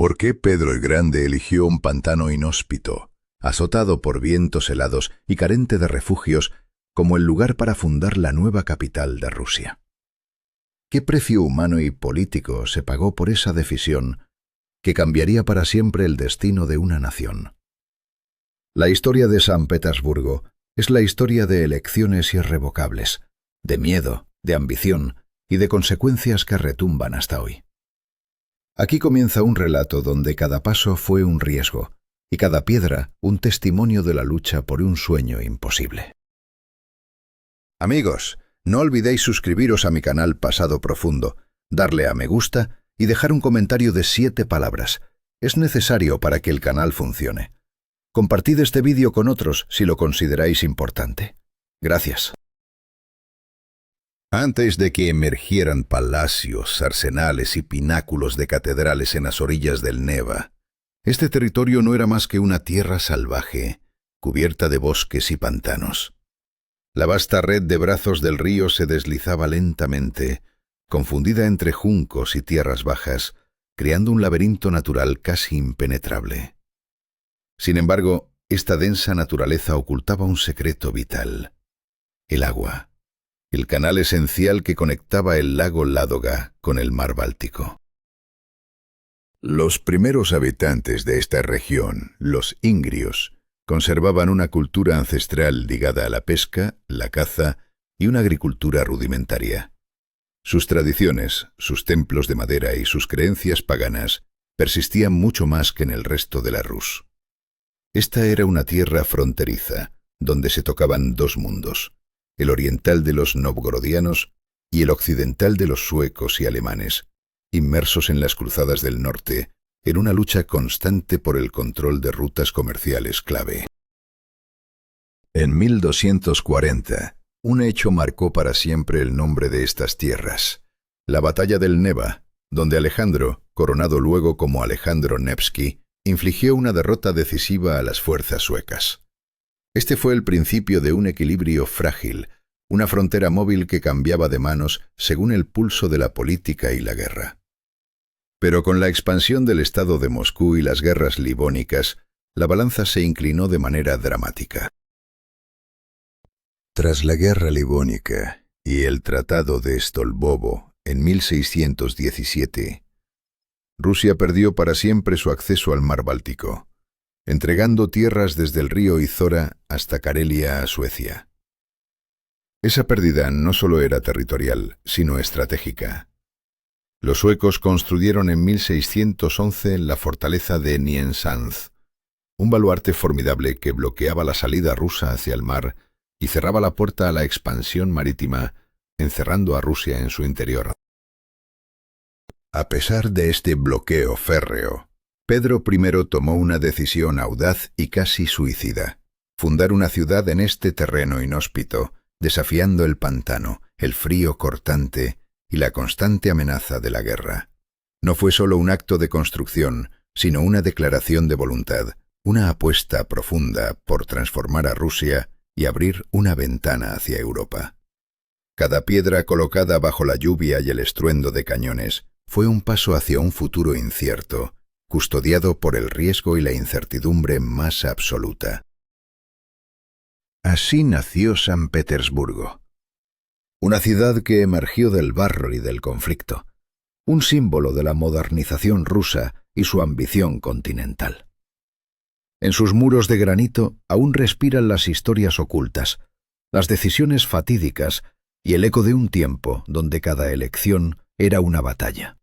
¿Por qué Pedro el Grande eligió un pantano inhóspito, azotado por vientos helados y carente de refugios, como el lugar para fundar la nueva capital de Rusia? ¿Qué precio humano y político se pagó por esa decisión que cambiaría para siempre el destino de una nación? La historia de San Petersburgo es la historia de elecciones irrevocables, de miedo, de ambición y de consecuencias que retumban hasta hoy. Aquí comienza un relato donde cada paso fue un riesgo y cada piedra un testimonio de la lucha por un sueño imposible. Amigos, no olvidéis suscribiros a mi canal Pasado Profundo, darle a me gusta y dejar un comentario de 7 palabras. Es necesario para que el canal funcione. Compartid este vídeo con otros si lo consideráis importante. Gracias. Antes de que emergieran palacios, arsenales y pináculos de catedrales en las orillas del Neva, este territorio no era más que una tierra salvaje, cubierta de bosques y pantanos. La vasta red de brazos del río se deslizaba lentamente, confundida entre juncos y tierras bajas, creando un laberinto natural casi impenetrable. Sin embargo, esta densa naturaleza ocultaba un secreto vital: el agua. El canal esencial que conectaba el lago Ládoga con el mar Báltico. Los primeros habitantes de esta región, los ingrios, conservaban una cultura ancestral ligada a la pesca, la caza y una agricultura rudimentaria. Sus tradiciones, sus templos de madera y sus creencias paganas persistían mucho más que en el resto de la Rus. Esta era una tierra fronteriza, donde se tocaban 2 mundos: el oriental de los novgorodianos y el occidental de los suecos y alemanes, inmersos en las cruzadas del norte, en una lucha constante por el control de rutas comerciales clave. En 1240, un hecho marcó para siempre el nombre de estas tierras: la batalla del Neva, donde Alejandro, coronado luego como Alejandro Nevsky, infligió una derrota decisiva a las fuerzas suecas. Este fue el principio de un equilibrio frágil, una frontera móvil que cambiaba de manos según el pulso de la política y la guerra. Pero con la expansión del Estado de Moscú y las guerras livónicas, la balanza se inclinó de manera dramática. Tras la guerra livónica y el Tratado de Stolbovo en 1617, Rusia perdió para siempre su acceso al mar Báltico, entregando tierras desde el río Izora hasta Karelia a Suecia. Esa pérdida no solo era territorial, sino estratégica. Los suecos construyeron en 1611 la fortaleza de Nyensanz, un baluarte formidable que bloqueaba la salida rusa hacia el mar y cerraba la puerta a la expansión marítima, encerrando a Rusia en su interior. A pesar de este bloqueo férreo, Pedro I tomó una decisión audaz y casi suicida: fundar una ciudad en este terreno inhóspito, desafiando el pantano, el frío cortante y la constante amenaza de la guerra. No fue solo un acto de construcción, sino una declaración de voluntad, una apuesta profunda por transformar a Rusia y abrir una ventana hacia Europa. Cada piedra colocada bajo la lluvia y el estruendo de cañones fue un paso hacia un futuro incierto, custodiado por el riesgo y la incertidumbre más absoluta. Así nació San Petersburgo, una ciudad que emergió del barro y del conflicto, un símbolo de la modernización rusa y su ambición continental. En sus muros de granito aún respiran las historias ocultas, las decisiones fatídicas y el eco de un tiempo donde cada elección era una batalla.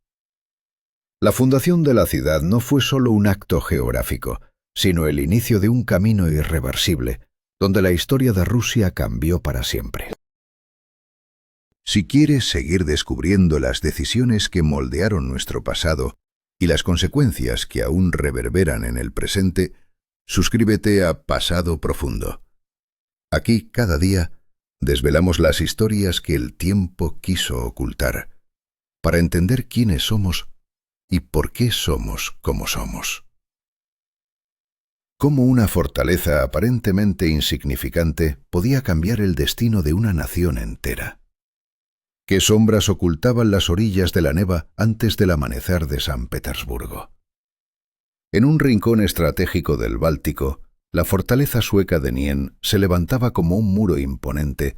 La fundación de la ciudad no fue solo un acto geográfico, sino el inicio de un camino irreversible, donde la historia de Rusia cambió para siempre. Si quieres seguir descubriendo las decisiones que moldearon nuestro pasado y las consecuencias que aún reverberan en el presente, suscríbete a Pasado Profundo. Aquí, cada día, desvelamos las historias que el tiempo quiso ocultar, para entender quiénes somos y por qué somos como somos. Cómo una fortaleza aparentemente insignificante podía cambiar el destino de una nación entera. Qué sombras ocultaban las orillas de la Neva antes del amanecer de San Petersburgo. En un rincón estratégico del Báltico, la fortaleza sueca de Nien se levantaba como un muro imponente,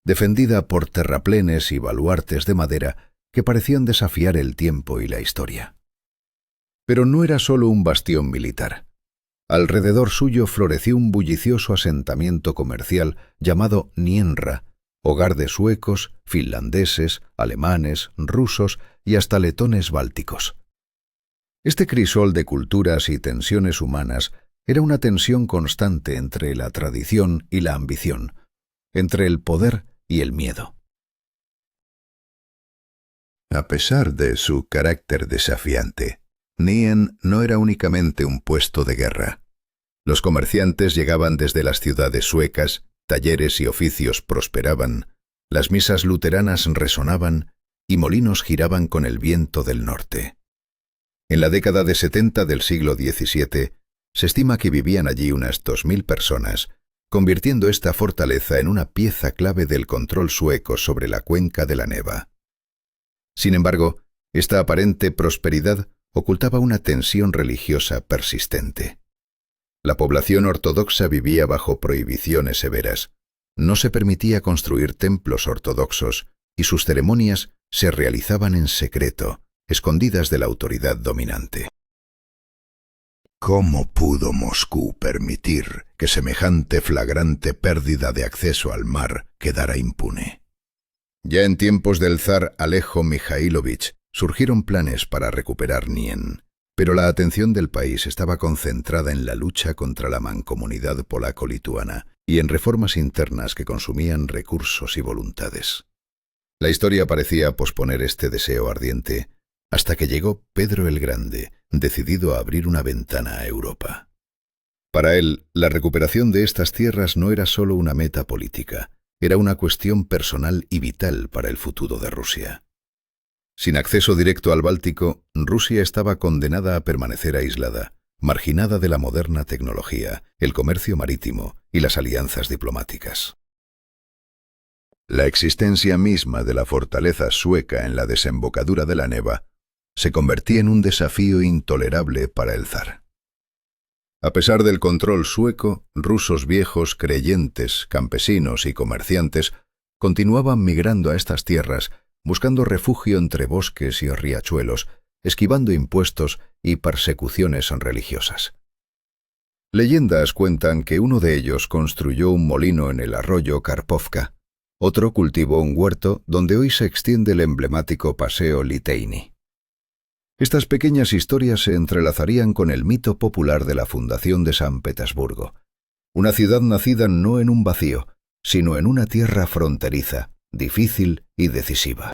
defendida por terraplenes y baluartes de madera que parecían desafiar el tiempo y la historia. Pero no era solo un bastión militar. Alrededor suyo floreció un bullicioso asentamiento comercial llamado Nienra, hogar de suecos, finlandeses, alemanes, rusos y hasta letones bálticos. Este crisol de culturas y tensiones humanas era una tensión constante entre la tradición y la ambición, entre el poder y el miedo. A pesar de su carácter desafiante, Nien no era únicamente un puesto de guerra. Los comerciantes llegaban desde las ciudades suecas, talleres y oficios prosperaban, las misas luteranas resonaban y molinos giraban con el viento del norte. En la década de 70 del siglo XVII, se estima que vivían allí unas 2000 personas, convirtiendo esta fortaleza en una pieza clave del control sueco sobre la cuenca de la Neva. Sin embargo, esta aparente prosperidad ocultaba una tensión religiosa persistente. La población ortodoxa vivía bajo prohibiciones severas. No se permitía construir templos ortodoxos y sus ceremonias se realizaban en secreto, escondidas de la autoridad dominante. ¿Cómo pudo Moscú permitir que semejante flagrante pérdida de acceso al mar quedara impune? Ya en tiempos del zar Alejo Mikhailovich surgieron planes para recuperar Nien, pero la atención del país estaba concentrada en la lucha contra la mancomunidad polaco-lituana y en reformas internas que consumían recursos y voluntades. La historia parecía posponer este deseo ardiente hasta que llegó Pedro el Grande, decidido a abrir una ventana a Europa. Para él, la recuperación de estas tierras no era solo una meta política, era una cuestión personal y vital para el futuro de Rusia. Sin acceso directo al Báltico, Rusia estaba condenada a permanecer aislada, marginada de la moderna tecnología, el comercio marítimo y las alianzas diplomáticas. La existencia misma de la fortaleza sueca en la desembocadura de la Neva se convertía en un desafío intolerable para el zar. A pesar del control sueco, rusos viejos, creyentes, campesinos y comerciantes continuaban migrando a estas tierras, buscando refugio entre bosques y riachuelos, esquivando impuestos y persecuciones religiosas. Leyendas cuentan que uno de ellos construyó un molino en el arroyo Karpovka, otro cultivó un huerto donde hoy se extiende el emblemático Paseo Liteini. Estas pequeñas historias se entrelazarían con el mito popular de la fundación de San Petersburgo, una ciudad nacida no en un vacío, sino en una tierra fronteriza, difícil y decisiva.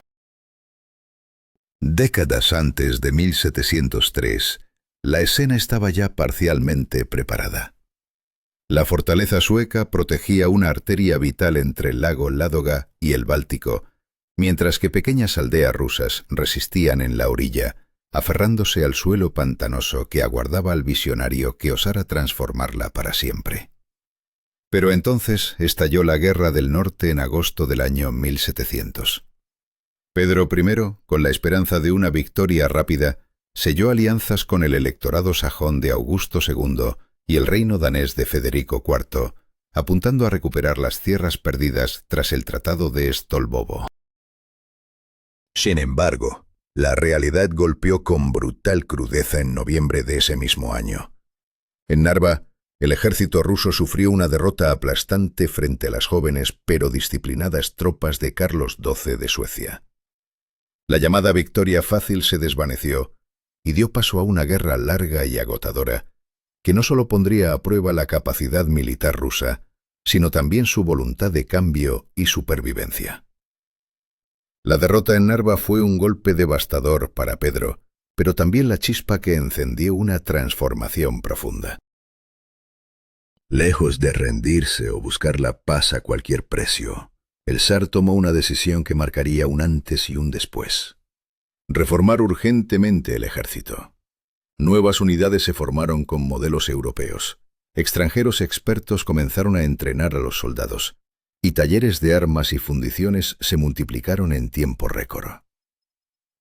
Décadas antes de 1703, la escena estaba ya parcialmente preparada. La fortaleza sueca protegía una arteria vital entre el lago Ládoga y el Báltico, mientras que pequeñas aldeas rusas resistían en la orilla, aferrándose al suelo pantanoso que aguardaba al visionario que osara transformarla para siempre. Pero entonces estalló la Guerra del Norte en agosto del año 1700. Pedro I, con la esperanza de una victoria rápida, selló alianzas con el electorado sajón de Augusto II y el reino danés de Federico IV, apuntando a recuperar las tierras perdidas tras el Tratado de Stolbovo. Sin embargo, la realidad golpeó con brutal crudeza en noviembre de ese mismo año. En Narva, el ejército ruso sufrió una derrota aplastante frente a las jóvenes pero disciplinadas tropas de Carlos XII de Suecia. La llamada victoria fácil se desvaneció y dio paso a una guerra larga y agotadora, que no solo pondría a prueba la capacidad militar rusa, sino también su voluntad de cambio y supervivencia. La derrota en Narva fue un golpe devastador para Pedro, pero también la chispa que encendió una transformación profunda. Lejos de rendirse o buscar la paz a cualquier precio, el zar tomó una decisión que marcaría un antes y un después. Reformar urgentemente el ejército. Nuevas unidades se formaron con modelos europeos. Extranjeros expertos comenzaron a entrenar a los soldados, y talleres de armas y fundiciones se multiplicaron en tiempo récord.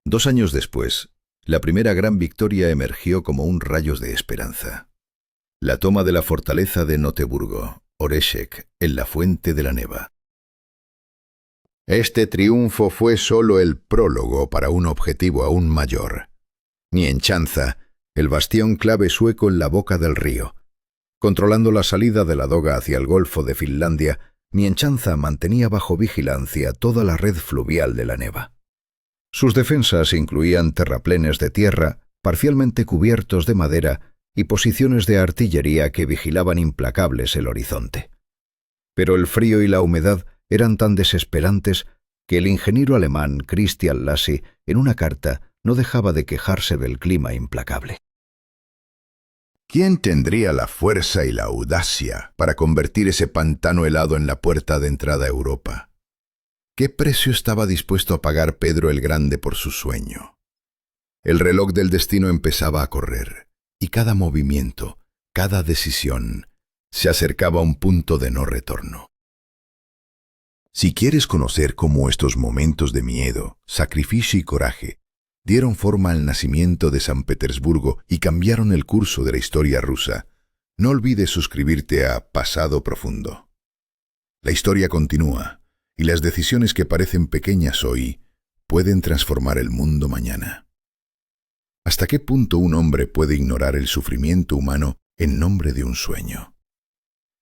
2 años después, la primera gran victoria emergió como un rayo de esperanza. La toma de la fortaleza de Noteburgo, Oreshek, en la fuente de la Neva. Este triunfo fue solo el prólogo para un objetivo aún mayor. Nienchánza, el bastión clave sueco en la boca del río. Controlando la salida de la Doga hacia el Golfo de Finlandia, Nienchánza mantenía bajo vigilancia toda la red fluvial de la Neva. Sus defensas incluían terraplenes de tierra, parcialmente cubiertos de madera, y posiciones de artillería que vigilaban implacables el horizonte. Pero el frío y la humedad eran tan desesperantes que el ingeniero alemán Christian Lassi, en una carta, no dejaba de quejarse del clima implacable. ¿Quién tendría la fuerza y la audacia para convertir ese pantano helado en la puerta de entrada a Europa? ¿Qué precio estaba dispuesto a pagar Pedro el Grande por su sueño? El reloj del destino empezaba a correr, y cada movimiento, cada decisión, se acercaba a un punto de no retorno. Si quieres conocer cómo estos momentos de miedo, sacrificio y coraje dieron forma al nacimiento de San Petersburgo y cambiaron el curso de la historia rusa, no olvides suscribirte a Pasado Profundo. La historia continúa, y las decisiones que parecen pequeñas hoy pueden transformar el mundo mañana. ¿Hasta qué punto un hombre puede ignorar el sufrimiento humano en nombre de un sueño?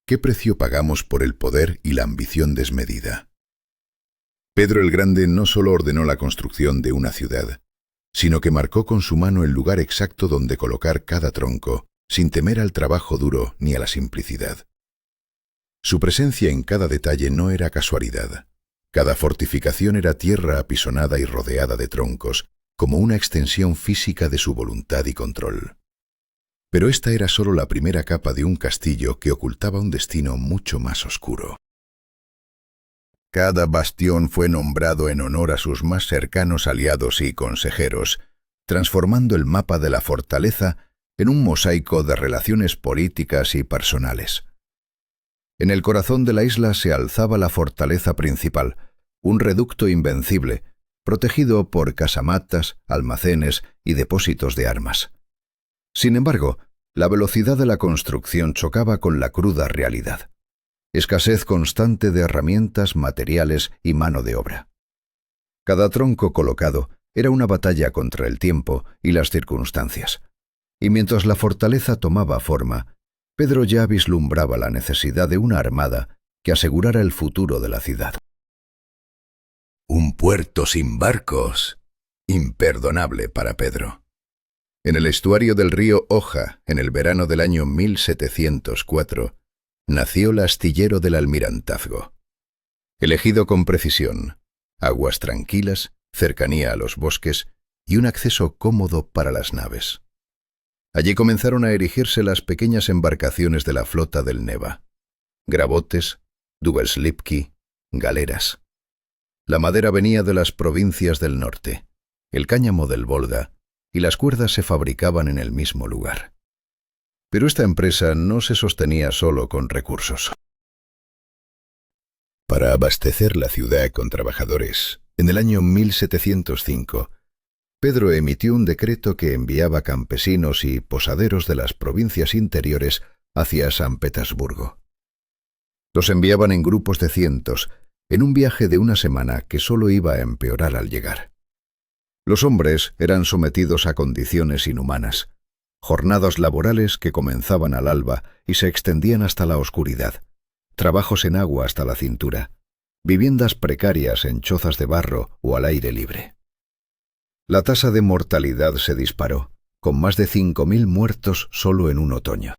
¿Qué precio pagamos por el poder y la ambición desmedida? Pedro el Grande no solo ordenó la construcción de una ciudad, sino que marcó con su mano el lugar exacto donde colocar cada tronco, sin temer al trabajo duro ni a la simplicidad. Su presencia en cada detalle no era casualidad. Cada fortificación era tierra apisonada y rodeada de troncos, como una extensión física de su voluntad y control. Pero esta era solo la primera capa de un castillo que ocultaba un destino mucho más oscuro. Cada bastión fue nombrado en honor a sus más cercanos aliados y consejeros, transformando el mapa de la fortaleza en un mosaico de relaciones políticas y personales. En el corazón de la isla se alzaba la fortaleza principal, un reducto invencible, protegido por casamatas, almacenes y depósitos de armas. Sin embargo, la velocidad de la construcción chocaba con la cruda realidad. Escasez constante de herramientas, materiales y mano de obra. Cada tronco colocado era una batalla contra el tiempo y las circunstancias. Y mientras la fortaleza tomaba forma, Pedro ya vislumbraba la necesidad de una armada que asegurara el futuro de la ciudad. Un puerto sin barcos. Imperdonable para Pedro. En el estuario del río Oja, en el verano del año 1704, nació el astillero del almirantazgo. Elegido con precisión, aguas tranquilas, cercanía a los bosques y un acceso cómodo para las naves. Allí comenzaron a erigirse las pequeñas embarcaciones de la flota del Neva. Grabotes, dubeslipki, galeras. La madera venía de las provincias del norte, el cáñamo del Volga, y las cuerdas se fabricaban en el mismo lugar. Pero esta empresa no se sostenía solo con recursos. Para abastecer la ciudad con trabajadores, en el año 1705, Pedro emitió un decreto que enviaba campesinos y posaderos de las provincias interiores hacia San Petersburgo. Los enviaban en grupos de cientos, en un viaje de una semana que solo iba a empeorar al llegar. Los hombres eran sometidos a condiciones inhumanas, jornadas laborales que comenzaban al alba y se extendían hasta la oscuridad, trabajos en agua hasta la cintura, viviendas precarias en chozas de barro o al aire libre. La tasa de mortalidad se disparó, con más de 5.000 muertos solo en un otoño.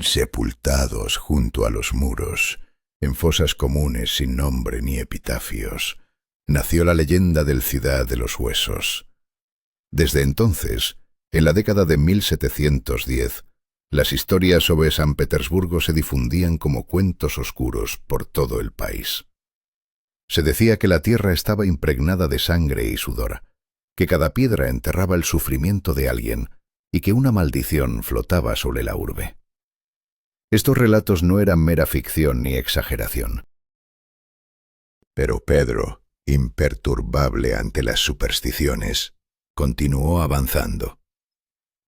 Sepultados junto a los muros, en fosas comunes sin nombre ni epitafios, nació la leyenda del Ciudad de los Huesos. Desde entonces, en la década de 1710, las historias sobre San Petersburgo se difundían como cuentos oscuros por todo el país. Se decía que la tierra estaba impregnada de sangre y sudor, que cada piedra enterraba el sufrimiento de alguien y que una maldición flotaba sobre la urbe. Estos relatos no eran mera ficción ni exageración. Pero Pedro, imperturbable ante las supersticiones, continuó avanzando.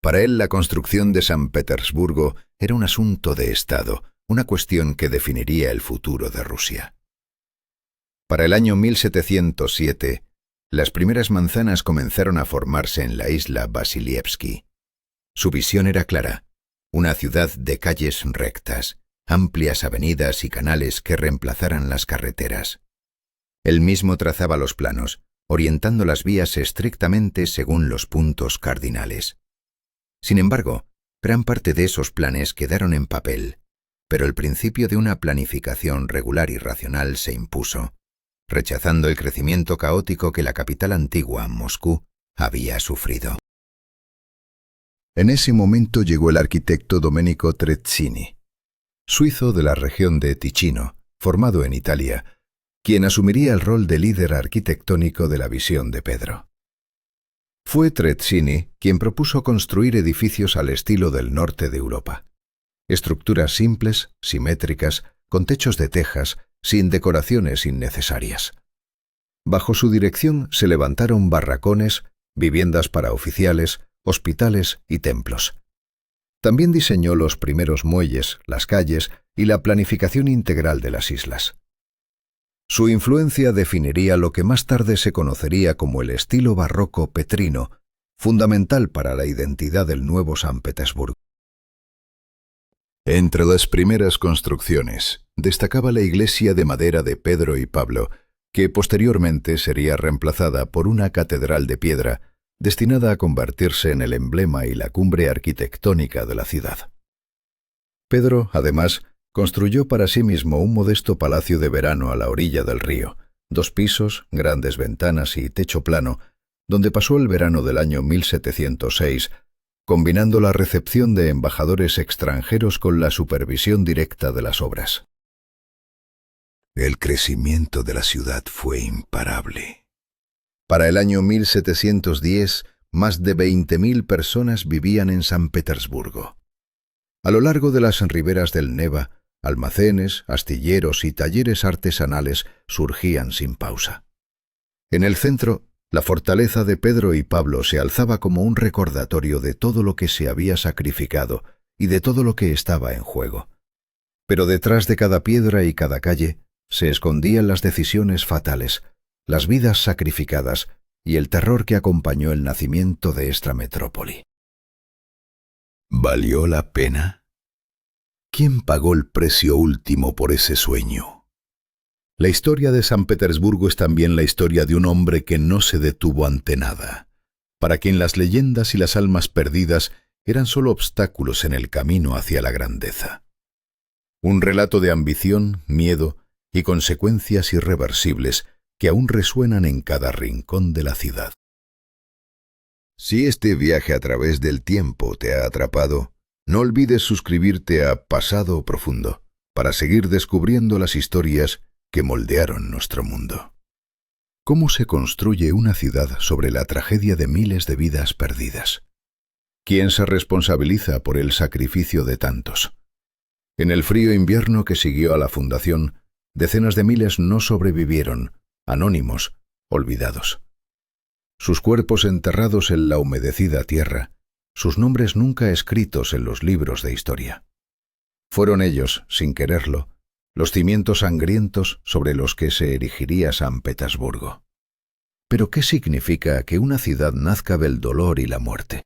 Para él la construcción de San Petersburgo era un asunto de Estado, una cuestión que definiría el futuro de Rusia. Para el año 1707, las primeras manzanas comenzaron a formarse en la isla Vasilievsky. Su visión era clara, una ciudad de calles rectas, amplias avenidas y canales que reemplazaran las carreteras. Él mismo trazaba los planos, orientando las vías estrictamente según los puntos cardinales. Sin embargo, gran parte de esos planes quedaron en papel, pero el principio de una planificación regular y racional se impuso, rechazando el crecimiento caótico que la capital antigua, Moscú, había sufrido. En ese momento llegó el arquitecto Domenico Trezzini, suizo de la región de Ticino, formado en Italia, quien asumiría el rol de líder arquitectónico de la visión de Pedro. Fue Trezzini quien propuso construir edificios al estilo del norte de Europa. Estructuras simples, simétricas, con techos de tejas, sin decoraciones innecesarias. Bajo su dirección se levantaron barracones, viviendas para oficiales, hospitales y templos. También diseñó los primeros muelles, las calles y la planificación integral de las islas. Su influencia definiría lo que más tarde se conocería como el estilo barroco petrino, fundamental para la identidad del nuevo San Petersburgo. Entre las primeras construcciones destacaba la iglesia de madera de Pedro y Pablo, que posteriormente sería reemplazada por una catedral de piedra destinada a convertirse en el emblema y la cumbre arquitectónica de la ciudad. Pedro, además, construyó para sí mismo un modesto palacio de verano a la orilla del río, 2 pisos, grandes ventanas y techo plano, donde pasó el verano del año 1706, combinando la recepción de embajadores extranjeros con la supervisión directa de las obras. El crecimiento de la ciudad fue imparable. Para el año 1710, más de 20.000 personas vivían en San Petersburgo. A lo largo de las riberas del Neva, almacenes, astilleros y talleres artesanales surgían sin pausa. En el centro, la fortaleza de Pedro y Pablo se alzaba como un recordatorio de todo lo que se había sacrificado y de todo lo que estaba en juego. Pero detrás de cada piedra y cada calle se escondían las decisiones fatales, las vidas sacrificadas y el terror que acompañó el nacimiento de esta metrópoli. ¿Valió la pena? ¿Quién pagó el precio último por ese sueño? La historia de San Petersburgo es también la historia de un hombre que no se detuvo ante nada, para quien las leyendas y las almas perdidas eran solo obstáculos en el camino hacia la grandeza. Un relato de ambición, miedo y consecuencias irreversibles que aún resuenan en cada rincón de la ciudad. Si este viaje a través del tiempo te ha atrapado, no olvides suscribirte a Pasado Profundo para seguir descubriendo las historias que moldearon nuestro mundo. ¿Cómo se construye una ciudad sobre la tragedia de miles de vidas perdidas? ¿Quién se responsabiliza por el sacrificio de tantos? En el frío invierno que siguió a la fundación, decenas de miles no sobrevivieron, anónimos, olvidados. Sus cuerpos enterrados en la humedecida tierra, sus nombres nunca escritos en los libros de historia. Fueron ellos, sin quererlo, los cimientos sangrientos sobre los que se erigiría San Petersburgo. ¿Pero qué significa que una ciudad nazca del dolor y la muerte?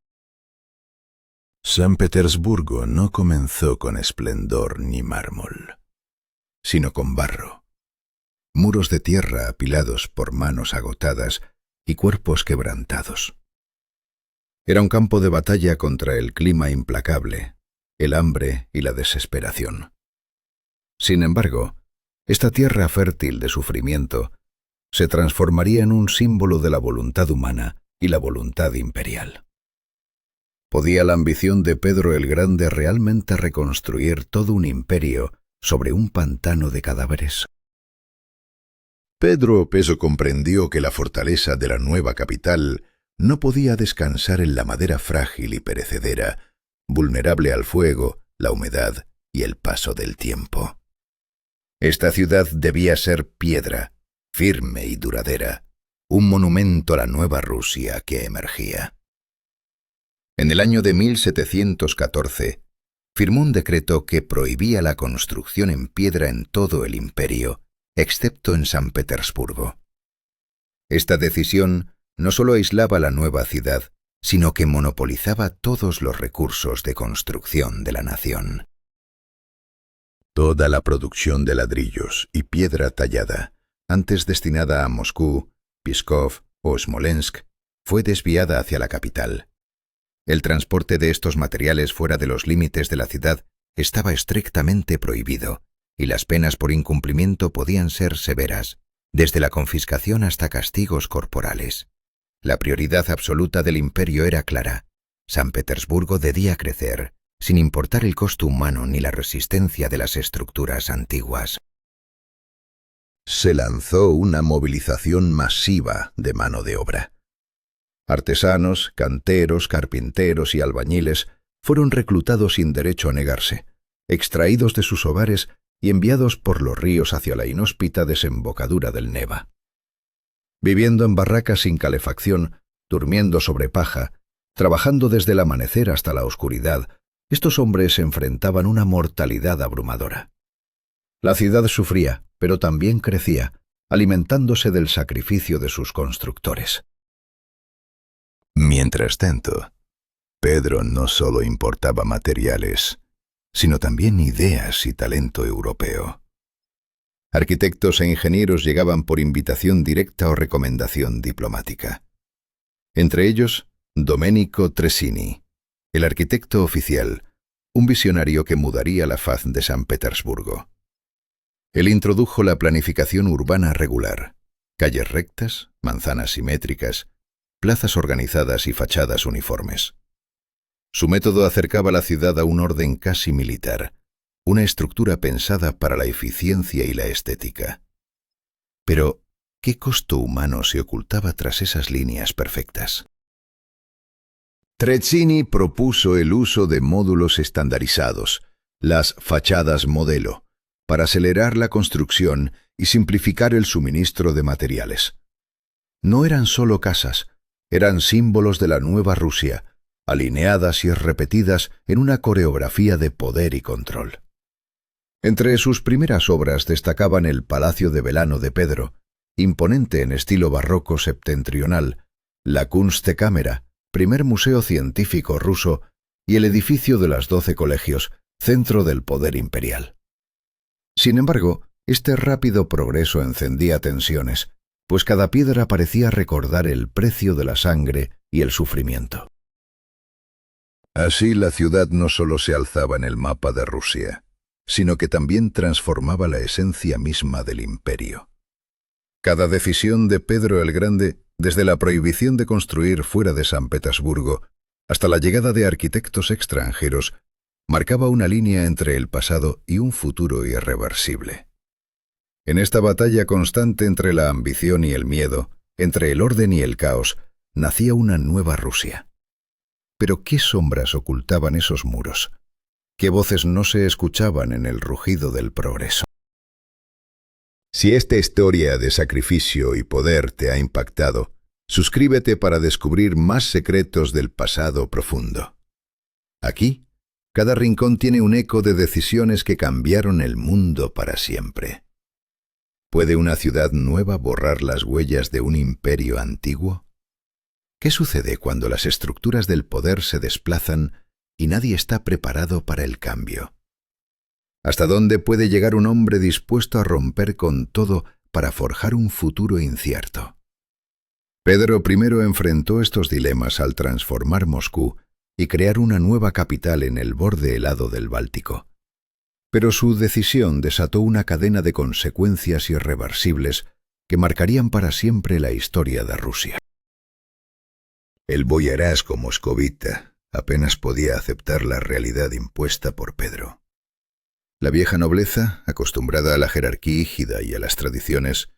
San Petersburgo no comenzó con esplendor ni mármol, sino con barro, muros de tierra apilados por manos agotadas y cuerpos quebrantados. Era un campo de batalla contra el clima implacable, el hambre y la desesperación. Sin embargo, esta tierra fértil de sufrimiento se transformaría en un símbolo de la voluntad humana y la voluntad imperial. ¿Podía la ambición de Pedro el Grande realmente reconstruir todo un imperio sobre un pantano de cadáveres? Pedro Peso comprendió que la fortaleza de la nueva capital no podía descansar en la madera frágil y perecedera, vulnerable al fuego, la humedad y el paso del tiempo. Esta ciudad debía ser piedra, firme y duradera, un monumento a la nueva Rusia que emergía. En el año de 1714, firmó un decreto que prohibía la construcción en piedra en todo el imperio, excepto en San Petersburgo. Esta decisión no solo aislaba la nueva ciudad, sino que monopolizaba todos los recursos de construcción de la nación. Toda la producción de ladrillos y piedra tallada, antes destinada a Moscú, Pskov o Smolensk, fue desviada hacia la capital. El transporte de estos materiales fuera de los límites de la ciudad estaba estrictamente prohibido, y las penas por incumplimiento podían ser severas, desde la confiscación hasta castigos corporales. La prioridad absoluta del imperio era clara: San Petersburgo debía crecer, sin importar el costo humano ni la resistencia de las estructuras antiguas. Se lanzó una movilización masiva de mano de obra. Artesanos, canteros, carpinteros y albañiles fueron reclutados sin derecho a negarse, extraídos de sus hogares y enviados por los ríos hacia la inhóspita desembocadura del Neva. Viviendo en barracas sin calefacción, durmiendo sobre paja, trabajando desde el amanecer hasta la oscuridad, estos hombres enfrentaban una mortalidad abrumadora. La ciudad sufría, pero también crecía, alimentándose del sacrificio de sus constructores. Mientras tanto, Pedro no solo importaba materiales, sino también ideas y talento europeo. Arquitectos e ingenieros llegaban por invitación directa o recomendación diplomática. Entre ellos, Domenico Tresini, el arquitecto oficial, un visionario que mudaría la faz de San Petersburgo. Él introdujo la planificación urbana regular: calles rectas, manzanas simétricas, plazas organizadas y fachadas uniformes. Su método acercaba la ciudad a un orden casi militar, una estructura pensada para la eficiencia y la estética. Pero, ¿qué costo humano se ocultaba tras esas líneas perfectas? Trezzini propuso el uso de módulos estandarizados, las fachadas modelo, para acelerar la construcción y simplificar el suministro de materiales. No eran solo casas, eran símbolos de la nueva Rusia, alineadas y repetidas en una coreografía de poder y control. Entre sus primeras obras destacaban el Palacio de Velano de Pedro, imponente en estilo barroco septentrional, la Kunstkamera, primer museo científico ruso, y el edificio de las 12 colegios, centro del poder imperial. Sin embargo, este rápido progreso encendía tensiones, pues cada piedra parecía recordar el precio de la sangre y el sufrimiento. Así la ciudad no solo se alzaba en el mapa de Rusia, sino que también transformaba la esencia misma del imperio. Cada decisión de Pedro el Grande, desde la prohibición de construir fuera de San Petersburgo hasta la llegada de arquitectos extranjeros, marcaba una línea entre el pasado y un futuro irreversible. En esta batalla constante entre la ambición y el miedo, entre el orden y el caos, nacía una nueva Rusia. Pero ¿qué sombras ocultaban esos muros? ¿Qué voces no se escuchaban en el rugido del progreso? Si esta historia de sacrificio y poder te ha impactado, suscríbete para descubrir más secretos del pasado profundo. Aquí, cada rincón tiene un eco de decisiones que cambiaron el mundo para siempre. ¿Puede una ciudad nueva borrar las huellas de un imperio antiguo? ¿Qué sucede cuando las estructuras del poder se desplazan y nadie está preparado para el cambio? ¿Hasta dónde puede llegar un hombre dispuesto a romper con todo para forjar un futuro incierto? Pedro I enfrentó estos dilemas al transformar Moscú y crear una nueva capital en el borde helado del Báltico. Pero su decisión desató una cadena de consecuencias irreversibles que marcarían para siempre la historia de Rusia. El boyarasco moscovita apenas podía aceptar la realidad impuesta por Pedro. La vieja nobleza, acostumbrada a la jerarquía rígida y a las tradiciones,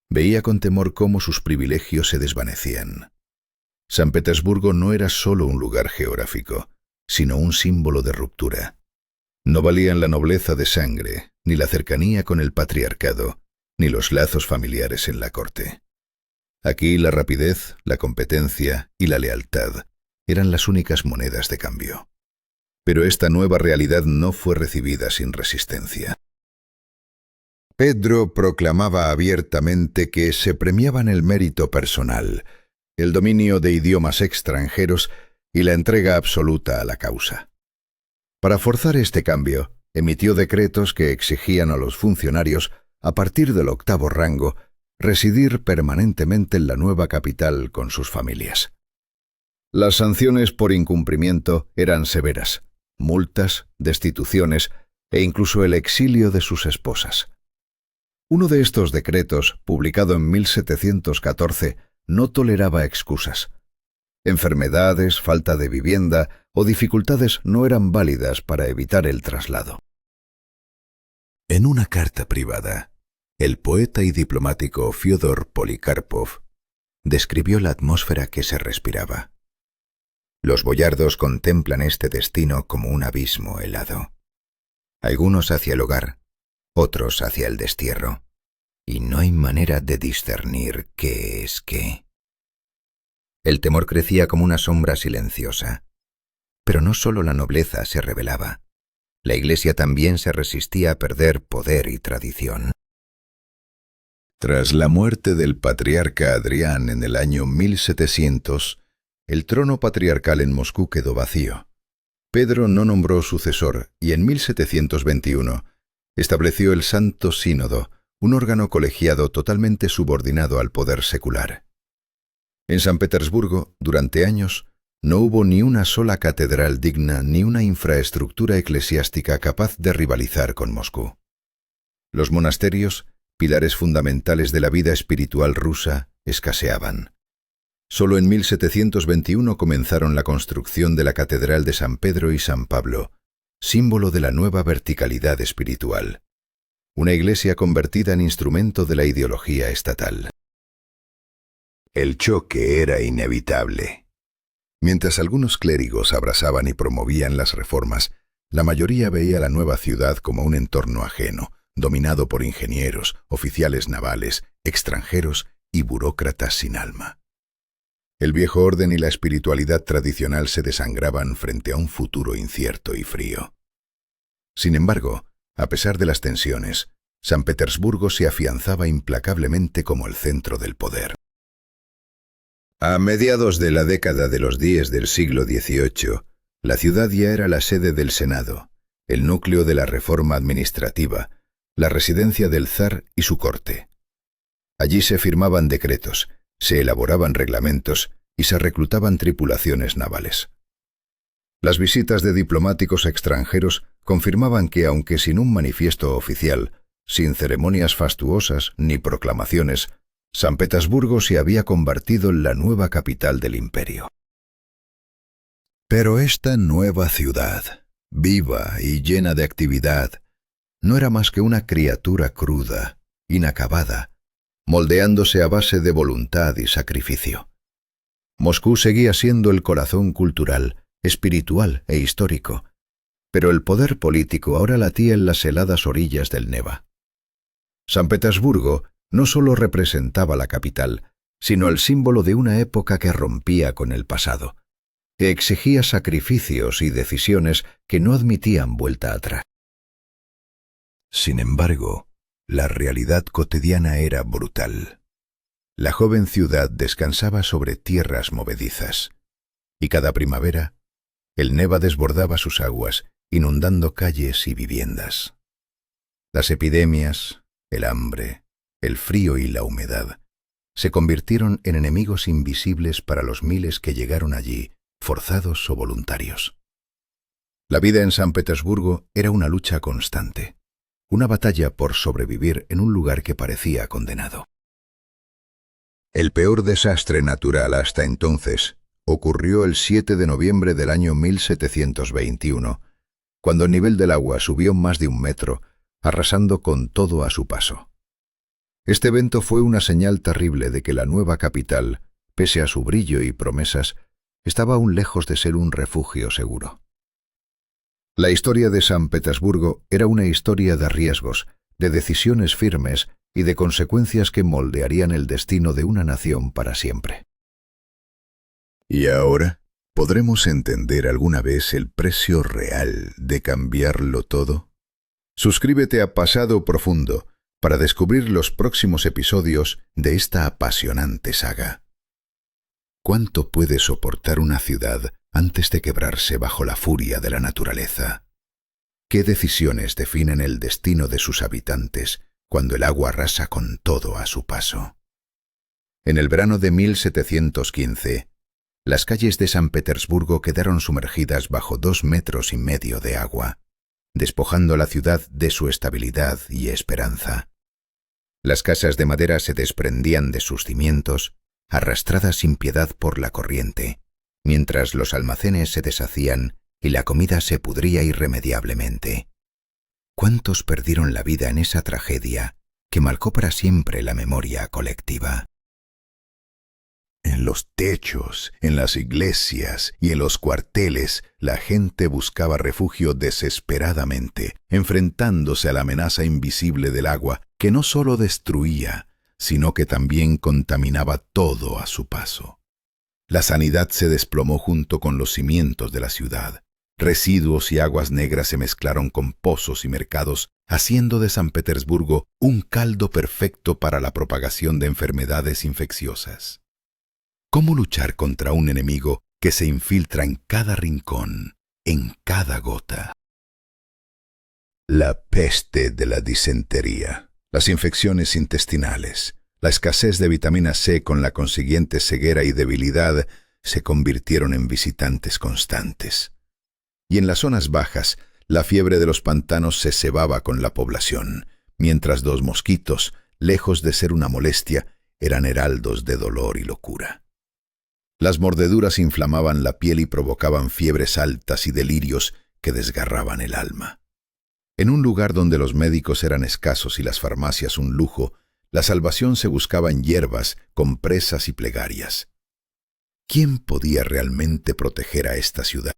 veía con temor cómo sus privilegios se desvanecían. San Petersburgo no era solo un lugar geográfico, sino un símbolo de ruptura. No valían la nobleza de sangre, ni la cercanía con el patriarcado, ni los lazos familiares en la corte. Aquí la rapidez, la competencia y la lealtad eran las únicas monedas de cambio. Pero esta nueva realidad no fue recibida sin resistencia. Pedro proclamaba abiertamente que se premiaban el mérito personal, el dominio de idiomas extranjeros y la entrega absoluta a la causa. Para forzar este cambio, emitió decretos que exigían a los funcionarios, a partir del 8º rango, residir permanentemente en la nueva capital con sus familias. Las sanciones por incumplimiento eran severas: multas, destituciones e incluso el exilio de sus esposas. Uno de estos decretos, publicado en 1714, no toleraba excusas. Enfermedades, falta de vivienda o dificultades no eran válidas para evitar el traslado. En una carta privada, el poeta y diplomático Fyodor Polikarpov describió la atmósfera que se respiraba. Los boyardos contemplan este destino como un abismo helado. Algunos hacia el hogar, otros hacia el destierro, y no hay manera de discernir qué es qué. El temor crecía como una sombra silenciosa. Pero no solo la nobleza se rebelaba. La Iglesia también se resistía a perder poder y tradición. Tras la muerte del patriarca Adrián en el año 1700, el trono patriarcal en Moscú quedó vacío. Pedro no nombró sucesor y en 1721 estableció el Santo Sínodo, un órgano colegiado totalmente subordinado al poder secular. En San Petersburgo, durante años, no hubo ni una sola catedral digna ni una infraestructura eclesiástica capaz de rivalizar con Moscú. Los monasterios, pilares fundamentales de la vida espiritual rusa, escaseaban. Solo en 1721 comenzaron la construcción de la Catedral de San Pedro y San Pablo, símbolo de la nueva verticalidad espiritual. Una iglesia convertida en instrumento de la ideología estatal. El choque era inevitable. Mientras algunos clérigos abrazaban y promovían las reformas, la mayoría veía la nueva ciudad como un entorno ajeno, dominado por ingenieros, oficiales navales, extranjeros y burócratas sin alma. El viejo orden y la espiritualidad tradicional se desangraban frente a un futuro incierto y frío. Sin embargo, a pesar de las tensiones, San Petersburgo se afianzaba implacablemente como el centro del poder. A mediados de la década de los 10 del siglo XVIII, la ciudad ya era la sede del Senado, el núcleo de la reforma administrativa, la residencia del zar y su corte. Allí se firmaban decretos, se elaboraban reglamentos y se reclutaban tripulaciones navales. Las visitas de diplomáticos extranjeros confirmaban que, aunque sin un manifiesto oficial, sin ceremonias fastuosas ni proclamaciones, San Petersburgo se había convertido en la nueva capital del imperio. Pero esta nueva ciudad, viva y llena de actividad, no era más que una criatura cruda, inacabada, moldeándose a base de voluntad y sacrificio. Moscú seguía siendo el corazón cultural, espiritual e histórico, pero el poder político ahora latía en las heladas orillas del Neva. San Petersburgo no solo representaba la capital, sino el símbolo de una época que rompía con el pasado, que exigía sacrificios y decisiones que no admitían vuelta atrás. Sin embargo, la realidad cotidiana era brutal. La joven ciudad descansaba sobre tierras movedizas, y cada primavera, el Neva desbordaba sus aguas, inundando calles y viviendas. Las epidemias, el hambre, el frío y la humedad se convirtieron en enemigos invisibles para los miles que llegaron allí, forzados o voluntarios. La vida en San Petersburgo era una lucha constante, una batalla por sobrevivir en un lugar que parecía condenado. El peor desastre natural hasta entonces ocurrió el 7 de noviembre del año 1721, cuando el nivel del agua subió más de 1 metro, arrasando con todo a su paso. Este evento fue una señal terrible de que la nueva capital, pese a su brillo y promesas, estaba aún lejos de ser un refugio seguro. La historia de San Petersburgo era una historia de riesgos, de decisiones firmes y de consecuencias que moldearían el destino de una nación para siempre. Y ahora, ¿podremos entender alguna vez el precio real de cambiarlo todo? Suscríbete a Pasado Profundo para descubrir los próximos episodios de esta apasionante saga. ¿Cuánto puede soportar una ciudad antes de quebrarse bajo la furia de la naturaleza? ¿Qué decisiones definen el destino de sus habitantes cuando el agua arrasa con todo a su paso? En el verano de 1715, las calles de San Petersburgo quedaron sumergidas bajo 2,5 metros de agua, despojando la ciudad de su estabilidad y esperanza. Las casas de madera se desprendían de sus cimientos, arrastradas sin piedad por la corriente, mientras los almacenes se deshacían y la comida se pudría irremediablemente. ¿Cuántos perdieron la vida en esa tragedia que marcó para siempre la memoria colectiva? En los techos, en las iglesias y en los cuarteles, la gente buscaba refugio desesperadamente, enfrentándose a la amenaza invisible del agua que no solo destruía, sino que también contaminaba todo a su paso. La sanidad se desplomó junto con los cimientos de la ciudad. Residuos y aguas negras se mezclaron con pozos y mercados, haciendo de San Petersburgo un caldo perfecto para la propagación de enfermedades infecciosas. ¿Cómo luchar contra un enemigo que se infiltra en cada rincón, en cada gota? La peste de la disentería, las infecciones intestinales, la escasez de vitamina C con la consiguiente ceguera y debilidad se convirtieron en visitantes constantes. Y en las zonas bajas, la fiebre de los pantanos se cebaba con la población, mientras los mosquitos, lejos de ser una molestia, eran heraldos de dolor y locura. Las mordeduras inflamaban la piel y provocaban fiebres altas y delirios que desgarraban el alma. En un lugar donde los médicos eran escasos y las farmacias un lujo, la salvación se buscaba en hierbas, compresas y plegarias. ¿Quién podía realmente proteger a esta ciudad?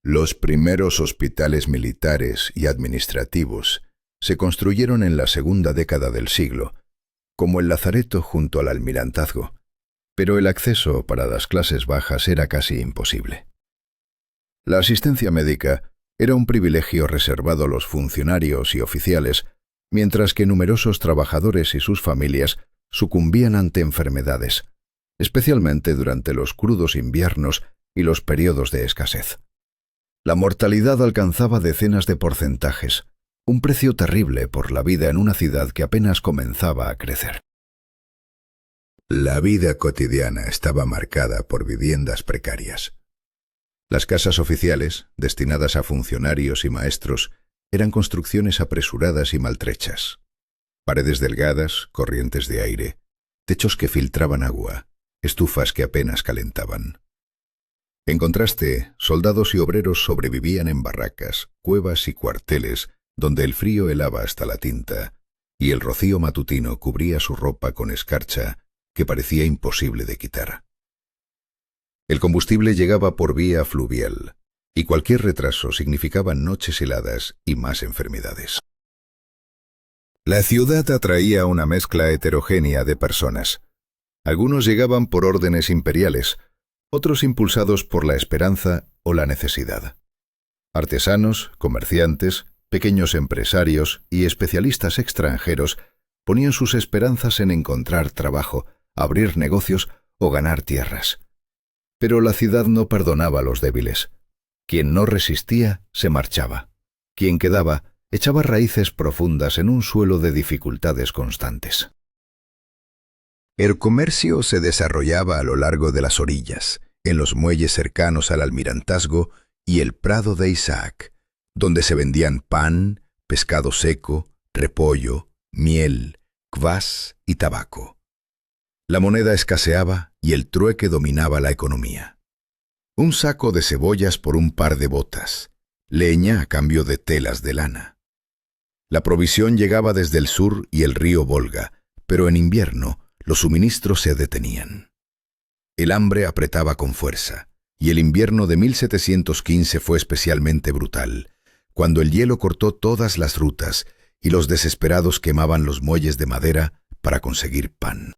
Los primeros hospitales militares y administrativos se construyeron en la segunda década del siglo, como el lazareto junto al almirantazgo, pero el acceso para las clases bajas era casi imposible. La asistencia médica era un privilegio reservado a los funcionarios y oficiales, mientras que numerosos trabajadores y sus familias sucumbían ante enfermedades, especialmente durante los crudos inviernos y los periodos de escasez. La mortalidad alcanzaba decenas de porcentajes, un precio terrible por la vida en una ciudad que apenas comenzaba a crecer. La vida cotidiana estaba marcada por viviendas precarias. Las casas oficiales, destinadas a funcionarios y maestros, eran construcciones apresuradas y maltrechas. Paredes delgadas, corrientes de aire, techos que filtraban agua, estufas que apenas calentaban. En contraste, soldados y obreros sobrevivían en barracas, cuevas y cuarteles, donde el frío helaba hasta la tinta, y el rocío matutino cubría su ropa con escarcha que parecía imposible de quitar. El combustible llegaba por vía fluvial, y cualquier retraso significaba noches heladas y más enfermedades. La ciudad atraía una mezcla heterogénea de personas. Algunos llegaban por órdenes imperiales, otros impulsados por la esperanza o la necesidad. Artesanos, comerciantes, pequeños empresarios y especialistas extranjeros ponían sus esperanzas en encontrar trabajo, abrir negocios o ganar tierras. Pero la ciudad no perdonaba a los débiles. Quien no resistía, se marchaba. Quien quedaba, echaba raíces profundas en un suelo de dificultades constantes. El comercio se desarrollaba a lo largo de las orillas, en los muelles cercanos al almirantazgo y el Prado de Isaac, donde se vendían pan, pescado seco, repollo, miel, kvas y tabaco. La moneda escaseaba y el trueque dominaba la economía. Un saco de cebollas por un par de botas, leña a cambio de telas de lana. La provisión llegaba desde el sur y el río Volga, pero en invierno los suministros se detenían. El hambre apretaba con fuerza, y el invierno de 1715 fue especialmente brutal, cuando el hielo cortó todas las rutas y los desesperados quemaban los muelles de madera para conseguir pan.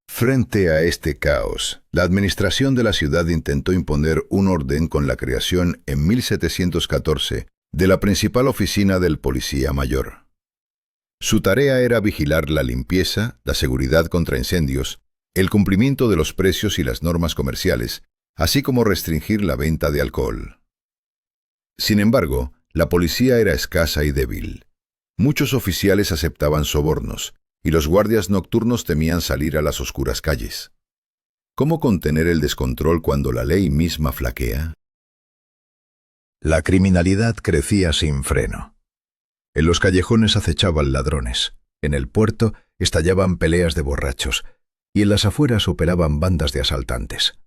Frente a este caos, la administración de la ciudad intentó imponer un orden con la creación en 1714 de la principal oficina del policía mayor. Su tarea era vigilar la limpieza, la seguridad contra incendios, el cumplimiento de los precios y las normas comerciales, así como restringir la venta de alcohol. Sin embargo, la policía era escasa y débil. Muchos oficiales aceptaban sobornos, y los guardias nocturnos temían salir a las oscuras calles. ¿Cómo contener el descontrol cuando la ley misma flaquea? La criminalidad crecía sin freno. En los callejones acechaban ladrones, en el puerto estallaban peleas de borrachos, y en las afueras operaban bandas de asaltantes.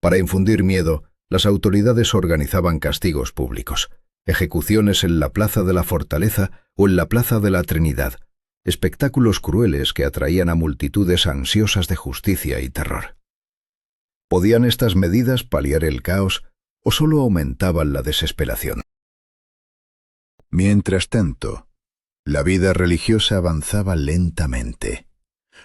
Para infundir miedo, las autoridades organizaban castigos públicos, ejecuciones en la Plaza de la Fortaleza o en la Plaza de la Trinidad, espectáculos crueles que atraían a multitudes ansiosas de justicia y terror. ¿Podían estas medidas paliar el caos o solo aumentaban la desesperación? Mientras tanto, la vida religiosa avanzaba lentamente.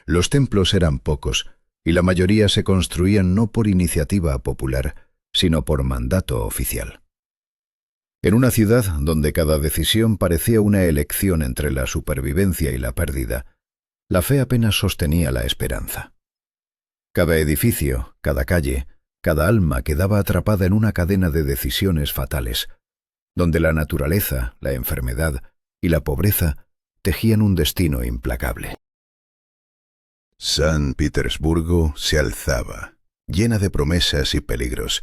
Los templos eran pocos y la mayoría se construían no por iniciativa popular, sino por mandato oficial. En una ciudad donde cada decisión parecía una elección entre la supervivencia y la pérdida, la fe apenas sostenía la esperanza. Cada edificio, cada calle, cada alma quedaba atrapada en una cadena de decisiones fatales, donde la naturaleza, la enfermedad y la pobreza tejían un destino implacable. San Petersburgo se alzaba, llena de promesas y peligros,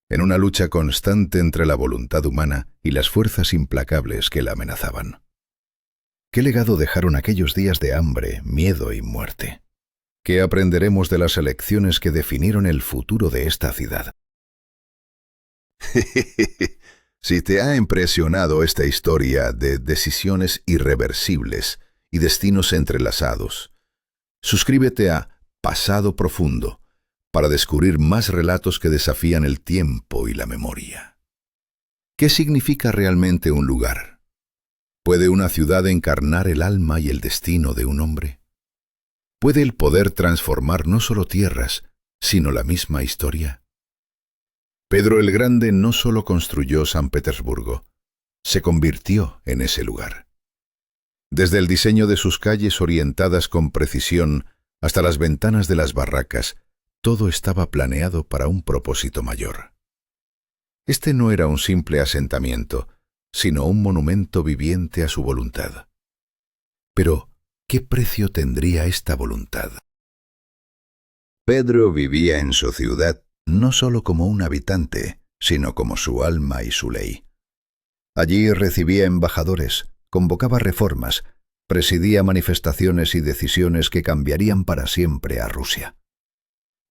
en una lucha constante entre la voluntad humana y las fuerzas implacables que la amenazaban. ¿Qué legado dejaron aquellos días de hambre, miedo y muerte? ¿Qué aprenderemos de las elecciones que definieron el futuro de esta ciudad? Si te ha impresionado esta historia de decisiones irreversibles y destinos entrelazados, suscríbete a Pasado Profundo para descubrir más relatos que desafían el tiempo y la memoria. ¿Qué significa realmente un lugar? ¿Puede una ciudad encarnar el alma y el destino de un hombre? ¿Puede el poder transformar no solo tierras, sino la misma historia? Pedro el Grande no solo construyó San Petersburgo, se convirtió en ese lugar. Desde el diseño de sus calles orientadas con precisión hasta las ventanas de las barracas, todo estaba planeado para un propósito mayor. Este no era un simple asentamiento, sino un monumento viviente a su voluntad. Pero, ¿qué precio tendría esta voluntad? Pedro vivía en su ciudad no solo como un habitante, sino como su alma y su ley. Allí recibía embajadores, convocaba reformas, presidía manifestaciones y decisiones que cambiarían para siempre a Rusia.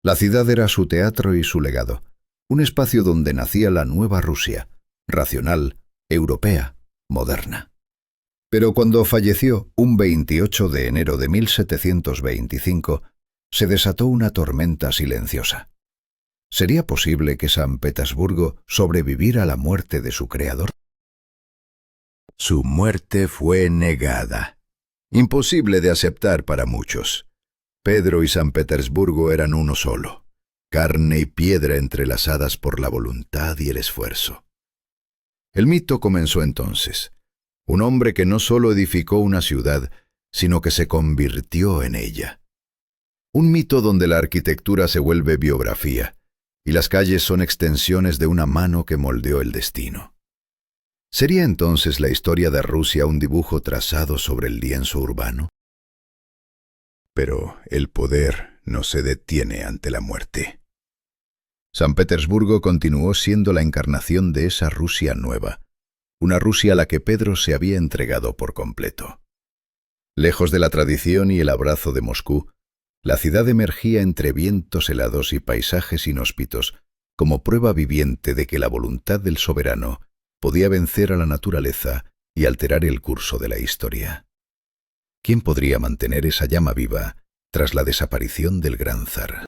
La ciudad era su teatro y su legado, un espacio donde nacía la nueva Rusia, racional, europea, moderna. Pero cuando falleció, un 28 de enero de 1725, se desató una tormenta silenciosa. ¿Sería posible que San Petersburgo sobreviviera a la muerte de su creador? Su muerte fue negada. Imposible de aceptar para muchos. Pedro y San Petersburgo eran uno solo, carne y piedra entrelazadas por la voluntad y el esfuerzo. El mito comenzó entonces. Un hombre que no solo edificó una ciudad, sino que se convirtió en ella. Un mito donde la arquitectura se vuelve biografía, y las calles son extensiones de una mano que moldeó el destino. ¿Sería entonces la historia de Rusia un dibujo trazado sobre el lienzo urbano? Pero el poder no se detiene ante la muerte. San Petersburgo continuó siendo la encarnación de esa Rusia nueva, una Rusia a la que Pedro se había entregado por completo. Lejos de la tradición y el abrazo de Moscú, la ciudad emergía entre vientos helados y paisajes inhóspitos como prueba viviente de que la voluntad del soberano podía vencer a la naturaleza y alterar el curso de la historia. ¿Quién podría mantener esa llama viva tras la desaparición del gran zar?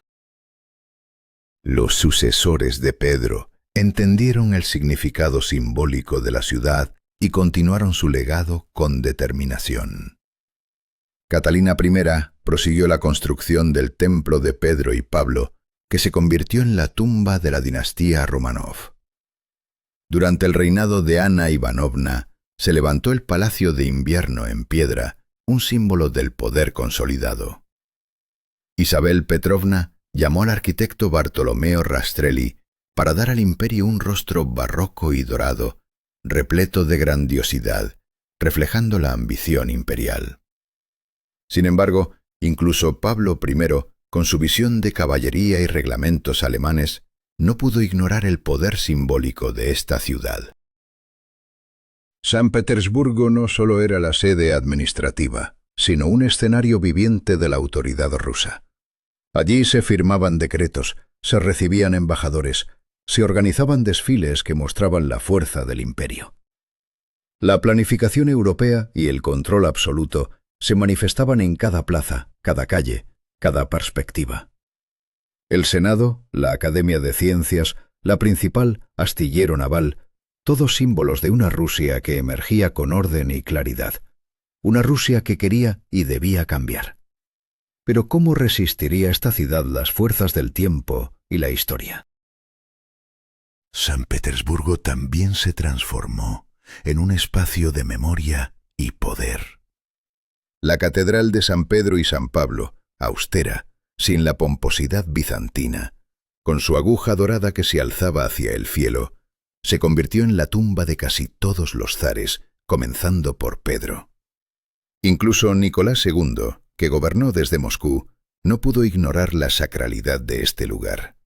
Los sucesores de Pedro entendieron el significado simbólico de la ciudad y continuaron su legado con determinación. Catalina I prosiguió la construcción del templo de Pedro y Pablo, que se convirtió en la tumba de la dinastía Romanov. Durante el reinado de Ana Ivanovna, se levantó el Palacio de Invierno en piedra, un símbolo del poder consolidado. Isabel Petrovna llamó al arquitecto Bartolomeo Rastrelli para dar al imperio un rostro barroco y dorado, repleto de grandiosidad, reflejando la ambición imperial. Sin embargo, incluso Pablo I, con su visión de caballería y reglamentos alemanes, no pudo ignorar el poder simbólico de esta ciudad. San Petersburgo no solo era la sede administrativa, sino un escenario viviente de la autoridad rusa. Allí se firmaban decretos, se recibían embajadores, se organizaban desfiles que mostraban la fuerza del imperio. La planificación europea y el control absoluto se manifestaban en cada plaza, cada calle, cada perspectiva. El Senado, la Academia de Ciencias, la principal astillero naval, todos símbolos de una Rusia que emergía con orden y claridad, una Rusia que quería y debía cambiar. Pero ¿cómo resistiría esta ciudad las fuerzas del tiempo y la historia? San Petersburgo también se transformó en un espacio de memoria y poder. La Catedral de San Pedro y San Pablo, austera, sin la pomposidad bizantina, con su aguja dorada que se alzaba hacia el cielo, se convirtió en la tumba de casi todos los zares, comenzando por Pedro. Incluso Nicolás II, que gobernó desde Moscú, no pudo ignorar la sacralidad de este lugar.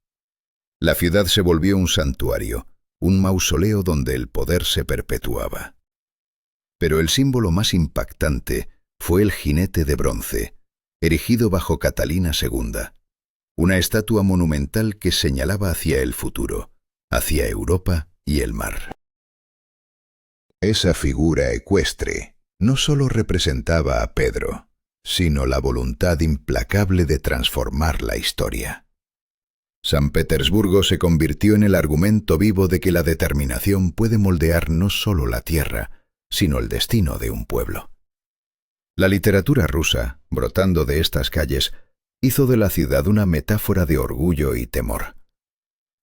La ciudad se volvió un santuario, un mausoleo donde el poder se perpetuaba. Pero el símbolo más impactante fue el jinete de bronce, erigido bajo Catalina II, una estatua monumental que señalaba hacia el futuro, hacia Europa y el mar. Esa figura ecuestre no solo representaba a Pedro, sino la voluntad implacable de transformar la historia. San Petersburgo se convirtió en el argumento vivo de que la determinación puede moldear no solo la tierra, sino el destino de un pueblo. La literatura rusa, brotando de estas calles, hizo de la ciudad una metáfora de orgullo y temor.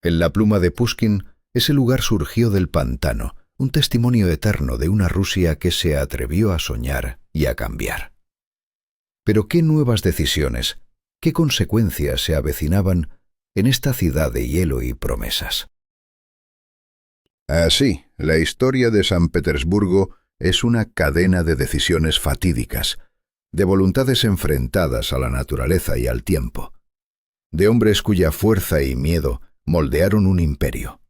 En la pluma de Pushkin, ese lugar surgió del pantano, un testimonio eterno de una Rusia que se atrevió a soñar y a cambiar. Pero ¿qué nuevas decisiones, qué consecuencias se avecinaban en esta ciudad de hielo y promesas? Así, la historia de San Petersburgo es una cadena de decisiones fatídicas, de voluntades enfrentadas a la naturaleza y al tiempo, de hombres cuya fuerza y miedo moldearon un imperio.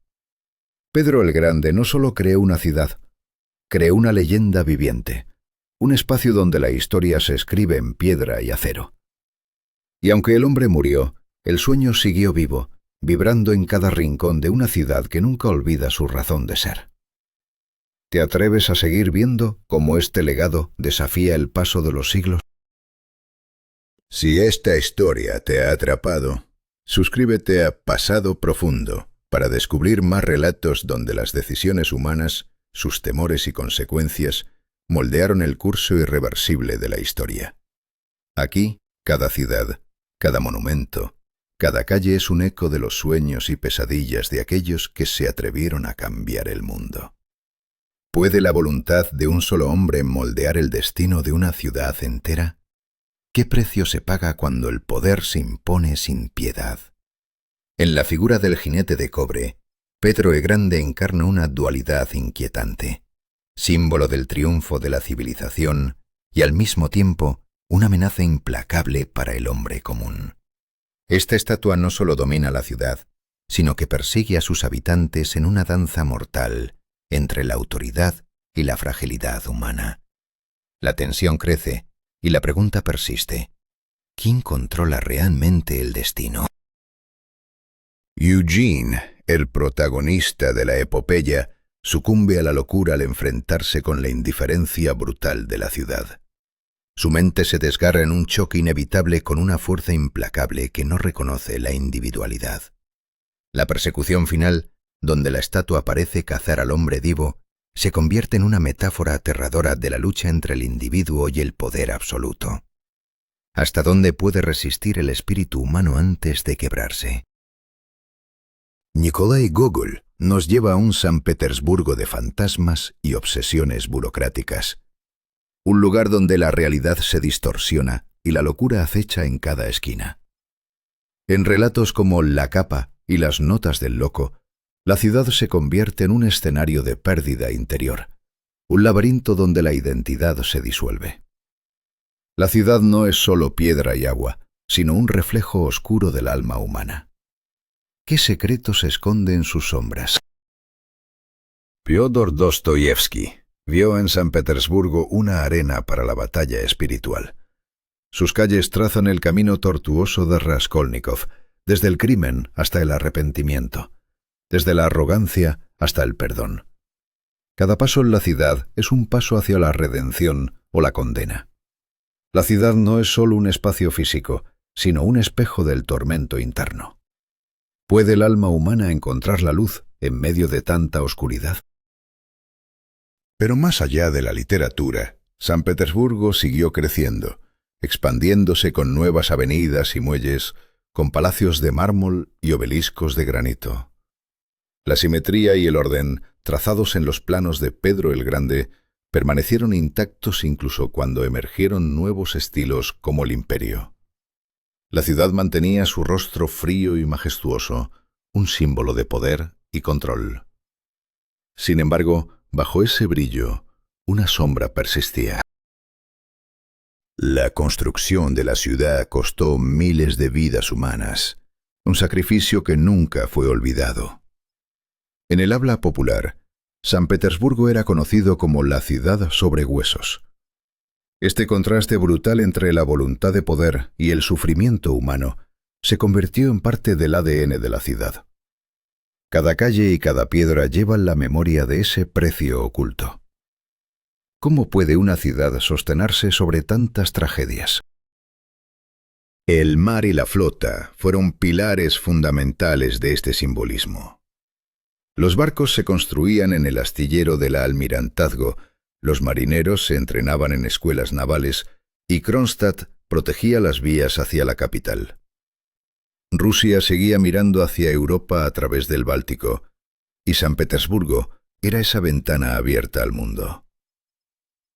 Pedro el Grande no solo creó una ciudad, creó una leyenda viviente, un espacio donde la historia se escribe en piedra y acero. Y aunque el hombre murió, el sueño siguió vivo, vibrando en cada rincón de una ciudad que nunca olvida su razón de ser. ¿Te atreves a seguir viendo cómo este legado desafía el paso de los siglos? Si esta historia te ha atrapado, suscríbete a Pasado Profundo para descubrir más relatos donde las decisiones humanas, sus temores y consecuencias, moldearon el curso irreversible de la historia. Aquí, cada ciudad, cada monumento, cada calle es un eco de los sueños y pesadillas de aquellos que se atrevieron a cambiar el mundo. ¿Puede la voluntad de un solo hombre moldear el destino de una ciudad entera? ¿Qué precio se paga cuando el poder se impone sin piedad? En la figura del jinete de cobre, Pedro el Grande encarna una dualidad inquietante, símbolo del triunfo de la civilización y al mismo tiempo una amenaza implacable para el hombre común. Esta estatua no solo domina la ciudad, sino que persigue a sus habitantes en una danza mortal entre la autoridad y la fragilidad humana. La tensión crece y la pregunta persiste: ¿quién controla realmente el destino? Eugene, el protagonista de la epopeya, sucumbe a la locura al enfrentarse con la indiferencia brutal de la ciudad. Su mente se desgarra en un choque inevitable con una fuerza implacable que no reconoce la individualidad. La persecución final, donde la estatua parece cazar al hombre vivo, se convierte en una metáfora aterradora de la lucha entre el individuo y el poder absoluto. ¿Hasta dónde puede resistir el espíritu humano antes de quebrarse? Nikolai Gogol nos lleva a un San Petersburgo de fantasmas y obsesiones burocráticas. Un lugar donde la realidad se distorsiona y la locura acecha en cada esquina. En relatos como La capa y Las notas del loco, la ciudad se convierte en un escenario de pérdida interior, un laberinto donde la identidad se disuelve. La ciudad no es solo piedra y agua, sino un reflejo oscuro del alma humana. ¿Qué secreto se esconde en sus sombras? Fyodor Dostoyevsky vio en San Petersburgo una arena para la batalla espiritual. Sus calles trazan el camino tortuoso de Raskolnikov, desde el crimen hasta el arrepentimiento, desde la arrogancia hasta el perdón. Cada paso en la ciudad es un paso hacia la redención o la condena. La ciudad no es solo un espacio físico, sino un espejo del tormento interno. ¿Puede el alma humana encontrar la luz en medio de tanta oscuridad? Pero más allá de la literatura, San Petersburgo siguió creciendo, expandiéndose con nuevas avenidas y muelles, con palacios de mármol y obeliscos de granito. La simetría y el orden, trazados en los planos de Pedro el Grande, permanecieron intactos incluso cuando emergieron nuevos estilos como el Imperio. La ciudad mantenía su rostro frío y majestuoso, un símbolo de poder y control. Sin embargo, bajo ese brillo, una sombra persistía. La construcción de la ciudad costó miles de vidas humanas, un sacrificio que nunca fue olvidado. En el habla popular, San Petersburgo era conocido como la ciudad sobre huesos. Este contraste brutal entre la voluntad de poder y el sufrimiento humano se convirtió en parte del ADN de la ciudad. Cada calle y cada piedra llevan la memoria de ese precio oculto. ¿Cómo puede una ciudad sostenerse sobre tantas tragedias? El mar y la flota fueron pilares fundamentales de este simbolismo. Los barcos se construían en el astillero del almirantazgo, los marineros se entrenaban en escuelas navales y Kronstadt protegía las vías hacia la capital. Rusia seguía mirando hacia Europa a través del Báltico, y San Petersburgo era esa ventana abierta al mundo.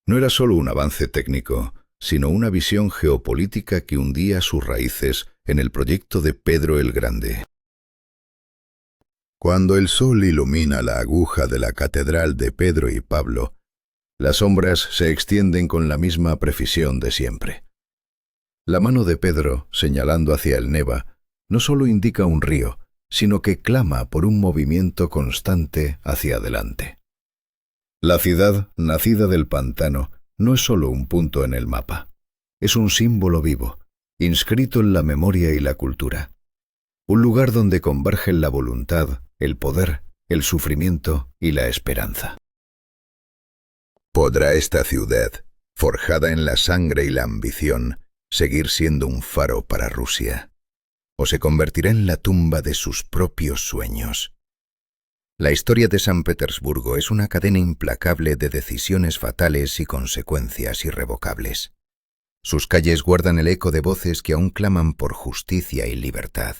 No era solo un avance técnico, sino una visión geopolítica que hundía sus raíces en el proyecto de Pedro el Grande. Cuando el sol ilumina la aguja de la catedral de Pedro y Pablo, las sombras se extienden con la misma precisión de siempre. La mano de Pedro, señalando hacia el Neva, no solo indica un río, sino que clama por un movimiento constante hacia adelante. La ciudad, nacida del pantano, no es solo un punto en el mapa. Es un símbolo vivo, inscrito en la memoria y la cultura. Un lugar donde convergen la voluntad, el poder, el sufrimiento y la esperanza. ¿Podrá esta ciudad, forjada en la sangre y la ambición, seguir siendo un faro para Rusia? ¿O se convertirá en la tumba de sus propios sueños? La historia de San Petersburgo es una cadena implacable de decisiones fatales y consecuencias irrevocables. Sus calles guardan el eco de voces que aún claman por justicia y libertad.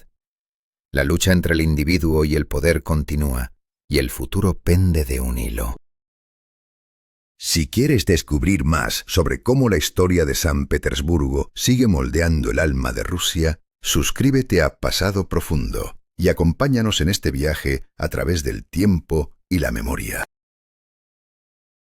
La lucha entre el individuo y el poder continúa, y el futuro pende de un hilo. Si quieres descubrir más sobre cómo la historia de San Petersburgo sigue moldeando el alma de Rusia, suscríbete a Pasado Profundo y acompáñanos en este viaje a través del tiempo y la memoria.